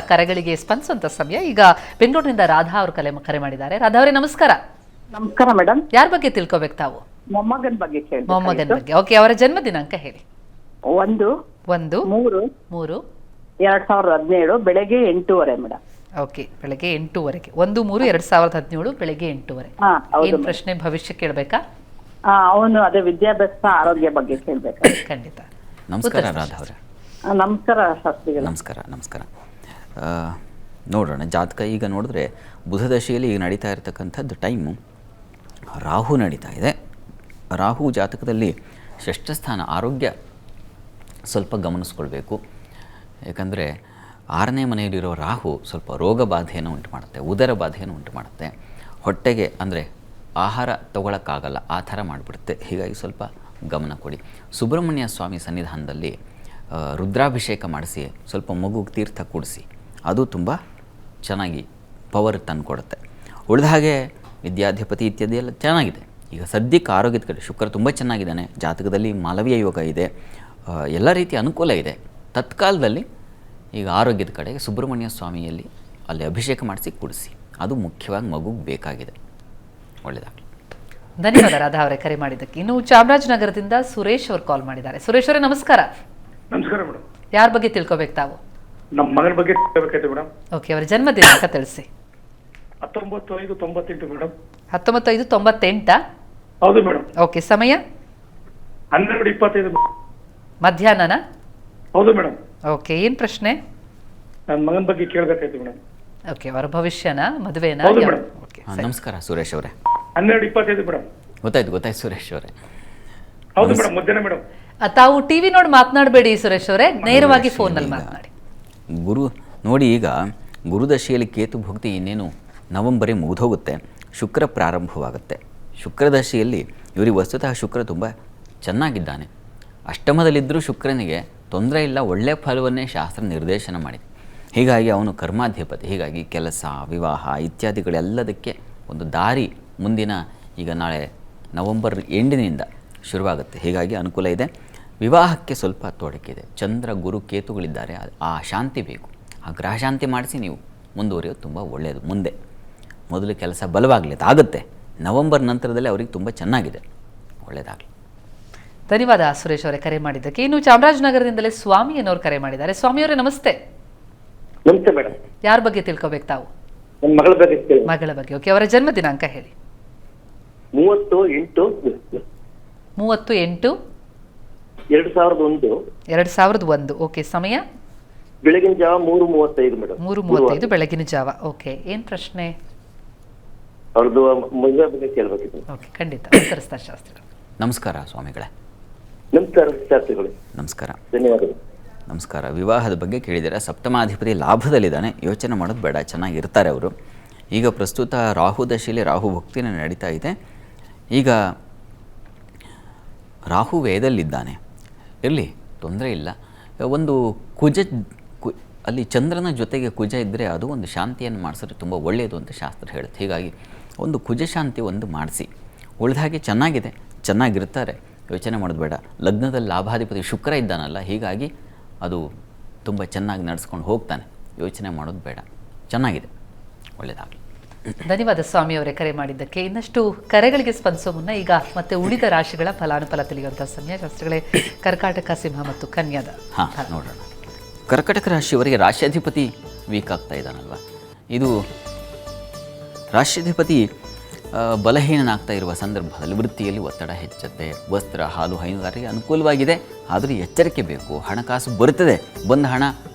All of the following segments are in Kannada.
ಕರೆಗಳಿಗೆ ಸ್ಪಂದಿಸುವಂತ ಸಮಯ. ಈಗ ಬೆಂಗಳೂರಿನಿಂದ ರಾಧಾ ಅವರು ಕರೆ ಮಾಡಿದ್ದಾರೆ. ರಾಧಾ ಅವರೇ ನಮಸ್ಕಾರ. ನಮಸ್ಕಾರ ಮೇಡಮ್. ಯಾರ ಬಗ್ಗೆ ತಿಳ್ಕೊಬೇಕು ತಾವು? ಮೊಮ್ಮಗನ್ ಬಗ್ಗೆ ಕೇಳಿ. ಮೊಮ್ಮಗನ್ ಬಗ್ಗೆ. ಓಕೆ, ಅವರ ಜನ್ಮ ದಿನಾಂಕ ಹೇಳಿ. 1-3-2017 ಬೆಳಗ್ಗೆ 8:30 ಮೇಡಮ್. ಓಕೆ, ಬೆಳಗ್ಗೆ 8:00. 1-3-2017 ಬೆಳಗ್ಗೆ 8:00. ಏನ್ ಪ್ರಶ್ನೆ? ಭವಿಷ್ಯ ಕೇಳಬೇಕಾ? ಅವನು ಅದೇ ವಿದ್ಯಾಭ್ಯಾಸ ಆರೋಗ್ಯ ಬಗ್ಗೆ ಕೇಳ್ಬೇಕು. ಖಂಡಿತ. ನಮಸ್ಕಾರ ರಾಧಾ ಅವರೇ. ನಮಸ್ಕಾರ ಶಾಸ್ತ್ರಿಗಳು. ನಮಸ್ಕಾರ. ನೋಡೋಣ ಜಾತಕ. ಈಗ ನೋಡಿದ್ರೆ ಬುಧ ದಶೆಯಲ್ಲಿ ಈಗ ನಡೀತಾ ಇರತಕ್ಕಂಥದ್ದು ಟೈಮು ರಾಹು ನಡೀತಾ ಇದೆ. ರಾಹು ಜಾತಕದಲ್ಲಿ ಷಷ್ಠಸ್ಥಾನ ಆರೋಗ್ಯ ಸ್ವಲ್ಪ ಗಮನಿಸ್ಕೊಳ್ಬೇಕು. ಯಾಕಂದರೆ 6ನೇ ಮನೆಯಲ್ಲಿರೋ ರಾಹು ಸ್ವಲ್ಪ ರೋಗ ಬಾಧೆಯನ್ನು ಉಂಟು ಮಾಡುತ್ತೆ, ಉದರ ಬಾಧೆಯನ್ನು ಉಂಟು ಮಾಡುತ್ತೆ. ಹೊಟ್ಟೆಗೆ ಅಂದರೆ ಆಹಾರ ತಗೊಳ್ಳೋಕ್ಕಾಗಲ್ಲ, ಆ ಥರ ಮಾಡಿಬಿಡುತ್ತೆ. ಹೀಗಾಗಿ ಸ್ವಲ್ಪ ಗಮನ ಕೊಡಿ. ಸುಬ್ರಹ್ಮಣ್ಯ ಸ್ವಾಮಿ ಸನ್ನಿಧಾನದಲ್ಲಿ ರುದ್ರಾಭಿಷೇಕ ಮಾಡಿಸಿ ಸ್ವಲ್ಪ ಮಗುಗೆ ತೀರ್ಥ ಕೂಡಿಸಿ, ಅದು ತುಂಬ ಚೆನ್ನಾಗಿ ಪವರ್ ತಂದುಕೊಡುತ್ತೆ. ಉಳಿದ ಹಾಗೆ ವಿದ್ಯಾಧಿಪತಿ ಇತ್ಯಾದಿ ಎಲ್ಲ ಚೆನ್ನಾಗಿದೆ. ಈಗ ಸದ್ಯಕ್ಕೆ ಆರೋಗ್ಯದ ಕಡೆ ಶುಕ್ರ ತುಂಬ ಚೆನ್ನಾಗಿದ್ದಾನೆ. ಜಾತಕದಲ್ಲಿ ಮಾಲವೀಯ ಯೋಗ ಇದೆ, ಎಲ್ಲ ರೀತಿಯ ಅನುಕೂಲ ಇದೆ. ತತ್ಕಾಲದಲ್ಲಿ ಈಗ ಆರೋಗ್ಯದ ಕಡೆಗೆ ಸುಬ್ರಹ್ಮಣ್ಯ ಸ್ವಾಮಿಯಲ್ಲಿ ಅಲ್ಲಿ ಅಭಿಷೇಕ ಮಾಡಿಸಿ ಕೂಡಿಸಿ, ಅದು ಮುಖ್ಯವಾಗಿ ಮಗುಗೆ ಬೇಕಾಗಿದೆ. ಒಳ್ಳೆಯದಾಗಲಿ. ಧನ್ಯವಾದ ರಾಧಾ ಅವರೇ ಕರೆ ಮಾಡಿದ್ದಕ್ಕೆ. ಇನ್ನು ಚಾಮರಾಜನಗರದಿಂದ ಸುರೇಶ್ ಅವರು ಕಾಲ್ ಮಾಡಿದ್ದಾರೆ. ಸುರೇಶ್ ಅವರೇ ನಮಸ್ಕಾರ. ನಮಸ್ಕಾರ ಮೇಡಮ್. ಯಾರ ಬಗ್ಗೆ ತಿಳ್ಕೊಬೇಕು ತಾವು? ನಮ್ಮ ಮಗನ ಬಗ್ಗೆ ತಿಳ್ಬೇಕಾಯ್ತು ಮೇಡಮ್. ಓಕೆ, ಅವರ ಜನ್ಮ ದಿನಾಂಕ ತಿಳಿಸಿ. 19-5-98 ಮೇಡಮ್. 19-5-98? ಹೌದು ಮೇಡಮ್. ಓಕೆ, ಸಮಯ 12:25 ಮಧ್ಯಾಹ್ನನ? ಹೌದು ಮೇಡಮ್. ಓಕೆ, ಏನ್ ಪ್ರಶ್ನೆ? ನನ್ನ ಮಗನ ಬಗ್ಗೆ ಕೇಳಬೇಕಾಯ್ತು ಮೇಡಮ್. ಓಕೆ, ಅವರ ಭವಿಷ್ಯನ, ಮದುವೆನ? ಹೌದು ಮೇಡಮ್. ನಮಸ್ಕಾರ ಸುರೇಶ್ ಅವರೇ. 12:25 ಮೇಡಮ್. ಗೊತ್ತಾಯ್ತು ಸುರೇಶ್ ಅವರೇ. ಹೌದು ಮೇಡಮ್, ಮಧ್ಯಾಹ್ನ ಮೇಡಮ್. ತಾವು ಟಿವಿ ನೋಡಿ ಮಾತನಾಡಬೇಡಿ ಸುರೇಶ್ ಅವರೇ, ನೇರವಾಗಿ ಫೋನಲ್ಲಿ ಮಾತನಾಡಿ. ಗುರು ನೋಡಿ, ಈಗ ಗುರುದಶೆಯಲ್ಲಿ ಕೇತು ಭುಕ್ತಿ ಇನ್ನೇನು ನವೆಂಬರೇ ಮುಗಿದೋಗುತ್ತೆ, ಶುಕ್ರ ಪ್ರಾರಂಭವಾಗುತ್ತೆ. ಶುಕ್ರದಶೆಯಲ್ಲಿ ಇವರಿಗೆ ವಸ್ತುತಃ ಶುಕ್ರ ತುಂಬ ಚೆನ್ನಾಗಿದ್ದಾನೆ. ಅಷ್ಟಮದಲ್ಲಿದ್ದರೂ ಶುಕ್ರನಿಗೆ ತೊಂದರೆ ಇಲ್ಲ, ಒಳ್ಳೆಯ ಫಲವನ್ನೇ ಶಾಸ್ತ್ರ ನಿರ್ದೇಶನ ಮಾಡಿದೆ. ಹೀಗಾಗಿ ಅವನು ಕರ್ಮಾಧಿಪತಿ. ಹೀಗಾಗಿ ಕೆಲಸ, ವಿವಾಹ ಇತ್ಯಾದಿಗಳೆಲ್ಲದಕ್ಕೆ ಒಂದು ದಾರಿ ಮುಂದಿನ ಈಗ ನಾಳೆ ನವೆಂಬರ್ ಎಂಡಿನಿಂದ ಶುರುವಾಗುತ್ತೆ. ಹೀಗಾಗಿ ಅನುಕೂಲ ಇದೆ. ವಿವಾಹಕ್ಕೆ ಸ್ವಲ್ಪ ತೊಡಕಿದೆ. ಚಂದ್ರ ಗುರು ಕೇತುಗಳಿದ್ದಾರೆ, ಆ ಶಾಂತಿ ಬೇಕು. ಆ ಗ್ರಹ ಶಾಂತಿ ಮಾಡಿಸಿ ನೀವು ಮುಂದುವರಿಯೋದು ತುಂಬ ಒಳ್ಳೆಯದು. ಮುಂದೆ ಮೊದಲು ಕೆಲಸ ಬಲವಾಗಲಿ, ಆಗುತ್ತೆ. ನವೆಂಬರ್ ನಂತರದಲ್ಲಿ ಅವರಿಗೆ ತುಂಬ ಚೆನ್ನಾಗಿದೆ. ಒಳ್ಳೆಯದಾಗಲಿ. ಧನ್ಯವಾದ ಸುರೇಶ್ ಅವರೇ ಕರೆ ಮಾಡಿದ್ದಕ್ಕೆ. ಇನ್ನು ಚಾಮರಾಜನಗರದಿಂದಲೇ ಸ್ವಾಮಿ ಅನ್ನೋರು ಕರೆ ಮಾಡಿದ್ದಾರೆ. ಸ್ವಾಮಿಯವರೇ ನಮಸ್ತೆ. ನಮಸ್ತೆ ಮೇಡಮ್. ಯಾರ ಬಗ್ಗೆ ತಿಳ್ಕೊಬೇಕು ತಾವು? ನನ್ನ ಮಗಳ ಬಗ್ಗೆ ಕೇಳಿ. ಮಗಳ ಬಗ್ಗೆ. ಓಕೆ, ಅವರ ಜನ್ಮ ದಿನಾಂಕ ಹೇಳಿ. 30-8-2001. ಓಕೆ, ಸಮಯ ಬೆಳಗಿನ ಜಾವ 3:35 ಮೇಡಮ್. 3:35 ಬೆಳಗಿನ ಜಾವ. ಓಕೆ, ಏನ್ ಪ್ರಶ್ನೆ? ಅವ್ರದ್ದು ಮದುವೆ ಬಗ್ಗೆ ಕೇಳಬೇಕಿತ್ತು. ಓಕೆ, ಖಂಡಿತ ಉತ್ತರಿಸ್ತಾರೆ ಶಾಸ್ತ್ರಿಗಳು. ನಮಸ್ಕಾರ ಸ್ವಾಮಿಗಳೇ. ನಮಸ್ಕಾರ ಶಾಸ್ತ್ರಿಗಳು. ನಮಸ್ಕಾರ. ಧನ್ಯವಾದಗಳು. ನಮಸ್ಕಾರ. ವಿವಾಹದ ಬಗ್ಗೆ ಕೇಳಿದರೆ ಸಪ್ತಮಾಧಿಪತಿ ಲಾಭದಲ್ಲಿದ್ದಾನೆ, ಯೋಚನೆ ಮಾಡೋದು ಬೇಡ, ಚೆನ್ನಾಗಿರ್ತಾರೆ ಅವರು. ಈಗ ಪ್ರಸ್ತುತ ರಾಹು ದಶೆಯಲ್ಲಿ ರಾಹು ಭಕ್ತಿನೇ ನಡೀತಾ ಇದೆ. ಈಗ ರಾಹು ವೇದಲ್ಲಿದ್ದಾನೆ, ಇರಲಿ, ತೊಂದರೆ ಇಲ್ಲ. ಒಂದು ಅಲ್ಲಿ ಚಂದ್ರನ ಜೊತೆಗೆ ಕುಜ ಇದ್ದರೆ ಅದು ಒಂದು ಶಾಂತಿಯನ್ನು ಮಾಡಿಸಿದ್ರೆ ತುಂಬ ಒಳ್ಳೆಯದು ಅಂತ ಶಾಸ್ತ್ರ ಹೇಳುತ್ತೆ. ಹೀಗಾಗಿ ಒಂದು ಕುಜ ಶಾಂತಿ ಒಂದು ಮಾಡಿಸಿ, ಉಳಿದ ಹಾಗೆ ಚೆನ್ನಾಗಿದೆ, ಚೆನ್ನಾಗಿರ್ತಾರೆ, ಯೋಚನೆ ಮಾಡೋದು ಬೇಡ. ಲಗ್ನದಲ್ಲಿ ಲಾಭಾಧಿಪತಿ ಶುಕ್ರ ಇದ್ದಾನಲ್ಲ, ಹೀಗಾಗಿ ಅದು ತುಂಬ ಚೆನ್ನಾಗಿ ನಡೆಸ್ಕೊಂಡು ಹೋಗ್ತಾನೆ, ಯೋಚನೆ ಮಾಡೋದು ಬೇಡ, ಚೆನ್ನಾಗಿದೆ, ಒಳ್ಳೆಯದಾಗಲಿ. ಧನ್ಯವಾದ ಸ್ವಾಮಿ ಅವರೇ ಕರೆ ಮಾಡಿದ್ದಕ್ಕೆ. ಇನ್ನಷ್ಟು ಕರೆಗಳಿಗೆ ಸ್ಪಂದಿಸೋ ಮುನ್ನ ಈಗ ಮತ್ತೆ ಉಳಿದ ರಾಶಿಗಳ ಫಲಾನುಫಲ ತಿಳಿಯುವಂಥ ಸಮಯ. ಶಾಸ್ತ್ರಗಳೇ, ಕರ್ಕಾಟಕ, ಸಿಂಹ ಮತ್ತು ಕನ್ಯಾದ. ನೋಡೋಣ. ಕರ್ಕಾಟಕ ರಾಶಿಯವರಿಗೆ ರಾಶ್ಯಾಧಿಪತಿ ವೀಕ್ ಆಗ್ತಾ ಇದ್ದಾನಲ್ವ, ಇದು ರಾಶ್ಯಾಧಿಪತಿ ಬಲಹೀನನಾಗ್ತಾ ಇರುವ ಸಂದರ್ಭದಲ್ಲಿ ವೃತ್ತಿಯಲ್ಲಿ ಒತ್ತಡ ಹೆಚ್ಚುತ್ತೆ. ವಸ್ತ್ರ, ಹಾಲು, ಹೈನುಗಾರಿಕೆ ಅನುಕೂಲವಾಗಿದೆ, ಆದರೆ ಎಚ್ಚರಿಕೆ ಬೇಕು. ಹಣಕಾಸು ಬರುತ್ತದೆ, ಬಂದ ಹಣ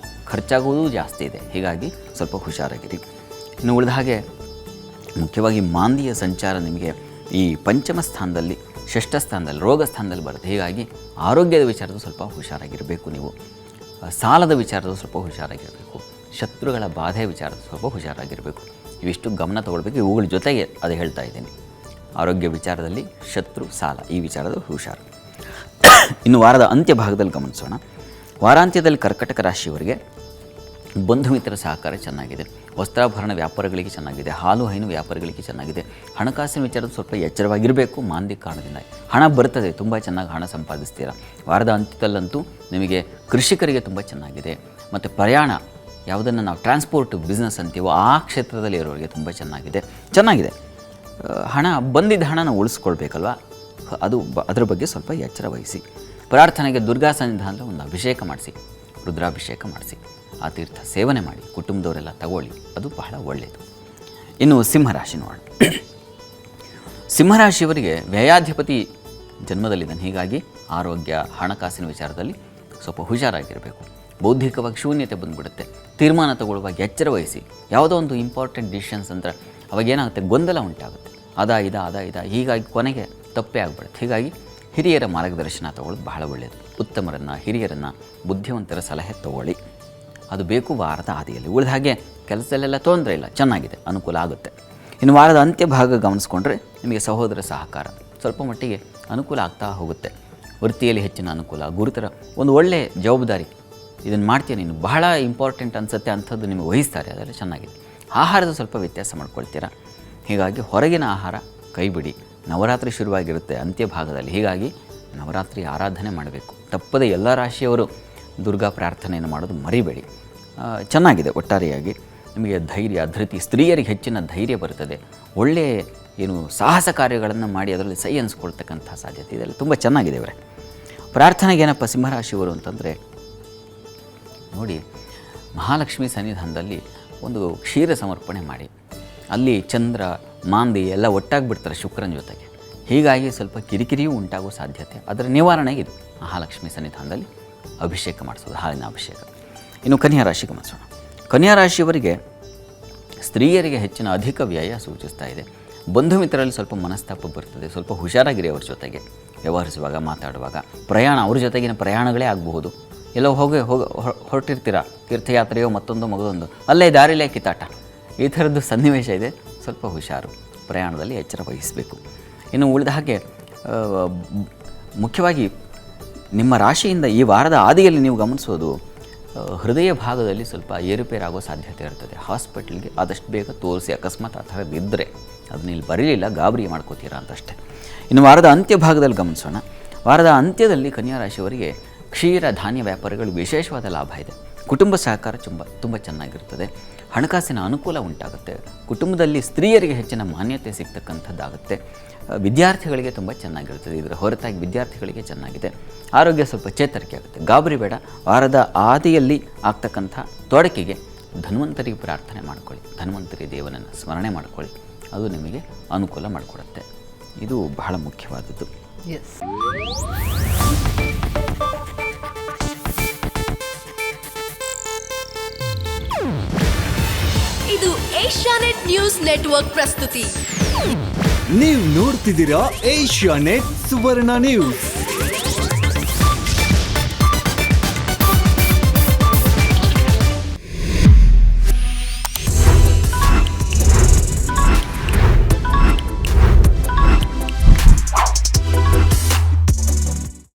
ಖರ್ಚಾಗುವುದೂ ಜಾಸ್ತಿ ಇದೆ, ಹೀಗಾಗಿ ಸ್ವಲ್ಪ ಹುಷಾರಾಗಿರಿ. ಇನ್ನು ಉಳಿದ ಹಾಗೆ ಮುಖ್ಯವಾಗಿ ಮಾಂದಿಯ ಸಂಚಾರ ನಿಮಗೆ ಈ ಪಂಚಮ ಸ್ಥಾನದಲ್ಲಿ, ಷಷ್ಠ ಸ್ಥಾನದಲ್ಲಿ, ರೋಗ ಸ್ಥಾನದಲ್ಲಿ ಬರುತ್ತೆ. ಹೀಗಾಗಿ ಆರೋಗ್ಯದ ವಿಚಾರದ ಸ್ವಲ್ಪ ಹುಷಾರಾಗಿರಬೇಕು. ನೀವು ಸಾಲದ ವಿಚಾರದ ಸ್ವಲ್ಪ ಹುಷಾರಾಗಿರಬೇಕು. ಶತ್ರುಗಳ ಬಾಧೆ ವಿಚಾರದ ಸ್ವಲ್ಪ ಹುಷಾರಾಗಿರಬೇಕು. ಇವಿಷ್ಟು ಗಮನ ತಗೊಳ್ಬೇಕು. ಇವುಗಳ ಜೊತೆಗೆ ಅದು ಹೇಳ್ತಾ ಇದ್ದೀನಿ, ಆರೋಗ್ಯ ವಿಚಾರದಲ್ಲಿ ಶತ್ರು, ಸಾಲ, ಈ ವಿಚಾರದ ಹುಷಾರು. ಇನ್ನು ವಾರದ ಅಂತ್ಯ ಭಾಗದಲ್ಲಿ ಗಮನಿಸೋಣ. ವಾರಾಂತ್ಯದಲ್ಲಿ ಕರ್ಕಟಕ ರಾಶಿಯವರಿಗೆ ಬಂಧು ಮಿತ್ರರ ಸಹಕಾರ ಚೆನ್ನಾಗಿದೆ. ವಸ್ತ್ರಾಭರಣ ವ್ಯಾಪಾರಗಳಿಗೆ ಚೆನ್ನಾಗಿದೆ. ಹಾಲು ಹೈನು ವ್ಯಾಪಾರಗಳಿಗೆ ಚೆನ್ನಾಗಿದೆ. ಹಣಕಾಸಿನ ವಿಚಾರದ ಸ್ವಲ್ಪ ಎಚ್ಚರವಾಗಿರಬೇಕು. ಮಾಂದ್ಯ ಕಾರಣದಿಂದ ಹಣ ಬರ್ತದೆ, ತುಂಬ ಚೆನ್ನಾಗಿ ಹಣ ಸಂಪಾದಿಸ್ತೀರ. ವಾರದ ಅಂತ್ಯದಲ್ಲಂತೂ ನಿಮಗೆ ಕೃಷಿಕರಿಗೆ ತುಂಬ ಚೆನ್ನಾಗಿದೆ. ಮತ್ತು ಪ್ರಯಾಣ ಯಾವುದನ್ನು ನಾವು ಟ್ರಾನ್ಸ್ಪೋರ್ಟ್ ಬಿಸ್ನೆಸ್ ಅಂತೀವೋ ಆ ಕ್ಷೇತ್ರದಲ್ಲಿ ಇರೋರಿಗೆ ತುಂಬ ಚೆನ್ನಾಗಿದೆ. ಹಣ ಬಂದಿದ್ದ ಹಣನ ಉಳಿಸ್ಕೊಳ್ಬೇಕಲ್ವ, ಅದು ಅದರ ಬಗ್ಗೆ ಸ್ವಲ್ಪ ಎಚ್ಚರ ವಹಿಸಿ. ಪ್ರಾರ್ಥನೆಗೆ ದುರ್ಗಾ ಸನ್ನಿಧಾನದಲ್ಲಿ ಒಂದು ಅಭಿಷೇಕ ಮಾಡಿಸಿ, ರುದ್ರಾಭಿಷೇಕ ಮಾಡಿಸಿ, ಆ ತೀರ್ಥ ಸೇವನೆ ಮಾಡಿ, ಕುಟುಂಬದವರೆಲ್ಲ ತಗೊಳ್ಳಿ, ಅದು ಬಹಳ ಒಳ್ಳೆಯದು. ಇನ್ನು ಸಿಂಹರಾಶಿ ನೋಡೋಣ. ಸಿಂಹರಾಶಿಯವರಿಗೆ ವ್ಯಯಾಧಿಪತಿ ಜನ್ಮದಲ್ಲಿದ್ದಾನೆ, ಹೀಗಾಗಿ ಆರೋಗ್ಯ, ಹಣಕಾಸಿನ ವಿಚಾರದಲ್ಲಿ ಸ್ವಲ್ಪ ಹುಷಾರಾಗಿರಬೇಕು. ಬೌದ್ಧಿಕವಾಗಿ ಶೂನ್ಯತೆ ಬಂದುಬಿಡುತ್ತೆ. ತೀರ್ಮಾನ ತಗೊಳ್ಳುವಾಗ ಎಚ್ಚರ ವಹಿಸಿ. ಯಾವುದೋ ಒಂದು ಇಂಪಾರ್ಟೆಂಟ್ ಡಿಸಿಷನ್ಸ್ ಅಂದರೆ ಅವಾಗೇನಾಗುತ್ತೆ, ಗೊಂದಲ ಉಂಟಾಗುತ್ತೆ. ಅದ ಇದ ಹೀಗಾಗಿ ಕೊನೆಗೆ ತಪ್ಪೇ ಆಗಿಬಿಡುತ್ತೆ. ಹೀಗಾಗಿ ಹಿರಿಯರ ಮಾರ್ಗದರ್ಶನ ತಗೊಳ್ಳೋದು ಬಹಳ ಒಳ್ಳೆಯದು. ಉತ್ತಮರನ್ನು, ಹಿರಿಯರನ್ನು, ಬುದ್ಧಿವಂತರ ಸಲಹೆ ತಗೊಳ್ಳಿ, ಅದು ಬೇಕು. ವಾರದ ಆದಿಯಲ್ಲಿ ಉಳಿದ ಹಾಗೆ ಕೆಲಸದಲ್ಲೆಲ್ಲ ತೊಂದರೆ ಇಲ್ಲ, ಚೆನ್ನಾಗಿದೆ, ಅನುಕೂಲ ಆಗುತ್ತೆ. ಇನ್ನು ವಾರದ ಅಂತ್ಯ ಭಾಗ ಗಮನಿಸ್ಕೊಂಡ್ರೆ ನಿಮಗೆ ಸಹೋದರ ಸಹಕಾರ ಸ್ವಲ್ಪ ಮಟ್ಟಿಗೆ ಅನುಕೂಲ ಆಗ್ತಾ ಹೋಗುತ್ತೆ. ವೃತ್ತಿಯಲ್ಲಿ ಹೆಚ್ಚಿನ ಅನುಕೂಲ, ಗುರುತರ ಒಂದು ಒಳ್ಳೆಯ ಜವಾಬ್ದಾರಿ, ಇದನ್ನು ಮಾಡ್ತೀಯ ನೀನು, ಬಹಳ ಇಂಪಾರ್ಟೆಂಟ್ ಅನಿಸುತ್ತೆ ಅಂಥದ್ದು ನಿಮಗೆ ವಹಿಸ್ತಾರೆ, ಅದೆಲ್ಲ ಚೆನ್ನಾಗಿದೆ. ಆಹಾರದ ಸ್ವಲ್ಪ ವ್ಯತ್ಯಾಸ ಮಾಡ್ಕೊಳ್ತೀರಾ, ಹೀಗಾಗಿ ಹೊರಗಿನ ಆಹಾರ ಕೈ ಬಿಡಿ. ನವರಾತ್ರಿ ಶುರುವಾಗಿರುತ್ತೆ ಅಂತ್ಯ ಭಾಗದಲ್ಲಿ, ಹೀಗಾಗಿ ನವರಾತ್ರಿ ಆರಾಧನೆ ಮಾಡಬೇಕು. ತಪ್ಪದೆ ಎಲ್ಲ ರಾಶಿಯವರು ದುರ್ಗಾ ಪ್ರಾರ್ಥನೆಯನ್ನು ಮಾಡೋದು ಮರಿಬೇಡಿ. ಚೆನ್ನಾಗಿದೆ ಒಟ್ಟಾರೆಯಾಗಿ. ನಿಮಗೆ ಧೈರ್ಯ, ಧೃತಿ, ಸ್ತ್ರೀಯರಿಗೆ ಹೆಚ್ಚಿನ ಧೈರ್ಯ ಬರ್ತದೆ. ಒಳ್ಳೆಯ ಸಾಹಸ ಕಾರ್ಯಗಳನ್ನು ಮಾಡಿ ಅದರಲ್ಲಿ ಸೈ ಅನಿಸ್ಕೊಳ್ತಕ್ಕಂಥ ಸಾಧ್ಯತೆ ಇದೆಲ್ಲ ತುಂಬ ಚೆನ್ನಾಗಿದೆ ಇವರೇ. ಪ್ರಾರ್ಥನೆಗೆ ಏನಪ್ಪ ಸಿಂಹರಾಶಿಯವರು ಅಂತಂದರೆ ನೋಡಿ, ಮಹಾಲಕ್ಷ್ಮಿ ಸನ್ನಿಧಾನದಲ್ಲಿ ಒಂದು ಕ್ಷೀರ ಸಮರ್ಪಣೆ ಮಾಡಿ. ಅಲ್ಲಿ ಚಂದ್ರ, ಮಾಂದಿ ಎಲ್ಲ ಒಟ್ಟಾಗಿ ಬಿಡ್ತಾರೆ ಶುಕ್ರನ ಜೊತೆಗೆ, ಹೀಗಾಗಿ ಸ್ವಲ್ಪ ಕಿರಿಕಿರಿಯೂ ಉಂಟಾಗೋ ಸಾಧ್ಯತೆ. ಅದರ ನಿವಾರಣೆಗೆ ಇದು ಮಹಾಲಕ್ಷ್ಮಿ ಸನ್ನಿಧಾನದಲ್ಲಿ ಅಭಿಷೇಕ ಮಾಡಿಸೋದು, ಹಾಲಿನ ಅಭಿಷೇಕ. ಇನ್ನು ಕನ್ಯಾ ರಾಶಿ ಗಮನಿಸೋಣ. ಕನ್ಯಾ ರಾಶಿಯವರಿಗೆ ಸ್ತ್ರೀಯರಿಗೆ ಹೆಚ್ಚಿನ ಅಧಿಕ ವ್ಯಯ ಸೂಚಿಸ್ತಾ ಇದೆ. ಬಂಧು ಮಿತ್ರರಲ್ಲಿ ಸ್ವಲ್ಪ ಮನಸ್ತಾಪ ಬರ್ತದೆ, ಸ್ವಲ್ಪ ಹುಷಾರಾಗಿರಿ ಅವ್ರ ಜೊತೆಗೆ ವ್ಯವಹರಿಸುವಾಗ, ಮಾತಾಡುವಾಗ. ಪ್ರಯಾಣ, ಅವ್ರ ಜೊತೆಗಿನ ಪ್ರಯಾಣಗಳೇ ಆಗಬಹುದು. ಎಲ್ಲೋ ಹೊರಟಿರ್ತೀರ, ತೀರ್ಥಯಾತ್ರೆಯೋ ಮತ್ತೊಂದು ಮಗದೊಂದು, ಅಲ್ಲೇ ದಾರಿಲೇ ಕಿತ್ತಾಟ, ಈ ಥರದ್ದು ಸನ್ನಿವೇಶ ಇದೆ. ಸ್ವಲ್ಪ ಹುಷಾರು, ಪ್ರಯಾಣದಲ್ಲಿ ಎಚ್ಚರ ವಹಿಸಬೇಕು. ಇನ್ನು ಉಳಿದ ಹಾಗೆ ಮುಖ್ಯವಾಗಿ ನಿಮ್ಮ ರಾಶಿಯಿಂದ ಈ ವಾರದ ಆದಿಯಲ್ಲಿ ನೀವು ಗಮನಿಸೋದು ಹೃದಯ ಭಾಗದಲ್ಲಿ ಸ್ವಲ್ಪ ಏರುಪೇರಾಗೋ ಸಾಧ್ಯತೆ ಇರ್ತದೆ. ಹಾಸ್ಪಿಟಲ್ಗೆ ಆದಷ್ಟು ಬೇಗ ತೋರಿಸಿ. ಅಕಸ್ಮಾತ್ ಆ ಥರದ್ದು ಇದ್ದರೆ ಅದನ್ನ ಇಲ್ಲಿ ಬರೀಲಿಲ್ಲ, ಗಾಬರಿ ಮಾಡ್ಕೋತೀರಾ ಅಂತಷ್ಟೇ. ಇನ್ನು ವಾರದ ಅಂತ್ಯ ಭಾಗದಲ್ಲಿ ಗಮನಿಸೋಣ. ವಾರದ ಅಂತ್ಯದಲ್ಲಿ ಕನ್ಯಾ ರಾಶಿಯವರಿಗೆ ಕ್ಷೀರ ಧಾನ್ಯ ವ್ಯಾಪಾರಿಗಳು ವಿಶೇಷವಾದ ಲಾಭ ಇದೆ. ಕುಟುಂಬ ಸಹಕಾರ ತುಂಬ ಚೆನ್ನಾಗಿರ್ತದೆ. ಹಣಕಾಸಿನ ಅನುಕೂಲ ಉಂಟಾಗುತ್ತೆ. ಕುಟುಂಬದಲ್ಲಿ ಸ್ತ್ರೀಯರಿಗೆ ಹೆಚ್ಚಿನ ಮಾನ್ಯತೆ ಸಿಗ್ತಕ್ಕಂಥದ್ದಾಗುತ್ತೆ. ವಿದ್ಯಾರ್ಥಿಗಳಿಗೆ ತುಂಬ ಚೆನ್ನಾಗಿರ್ತದೆ. ಇದರ ಹೊರತಾಗಿ ವಿದ್ಯಾರ್ಥಿಗಳಿಗೆ ಚೆನ್ನಾಗಿದೆ. ಆರೋಗ್ಯ ಸ್ವಲ್ಪ ಚೇತರಿಕೆ ಆಗುತ್ತೆ. ಗಾಬರಿ ಬೇಡ. ವಾರದ ಆದಿಯಲ್ಲಿ ಆಗ್ತಕ್ಕಂಥ ತೊಡಕಿಗೆ ಧನ್ವಂತರಿಗೆ ಪ್ರಾರ್ಥನೆ ಮಾಡ್ಕೊಳ್ಳಿ, ಧನ್ವಂತರಿ ದೇವನನ್ನು ಸ್ಮರಣೆ ಮಾಡ್ಕೊಳ್ಳಿ, ಅದು ನಿಮಗೆ ಅನುಕೂಲ ಮಾಡಿಕೊಡುತ್ತೆ. ಇದು ಬಹಳ ಮುಖ್ಯವಾದದ್ದು. ಎಸ್. ಇದು ಏಷ್ಯಾನೆಟ್ ನ್ಯೂಸ್ ನೆಟ್ವರ್ಕ್ ಪ್ರಸ್ತುತಿ. ನೀವು ನೋಡ್ತಿದ್ದೀರಾ ಏಷ್ಯಾನೆಟ್ ಸುವರ್ಣ ನ್ಯೂಸ್.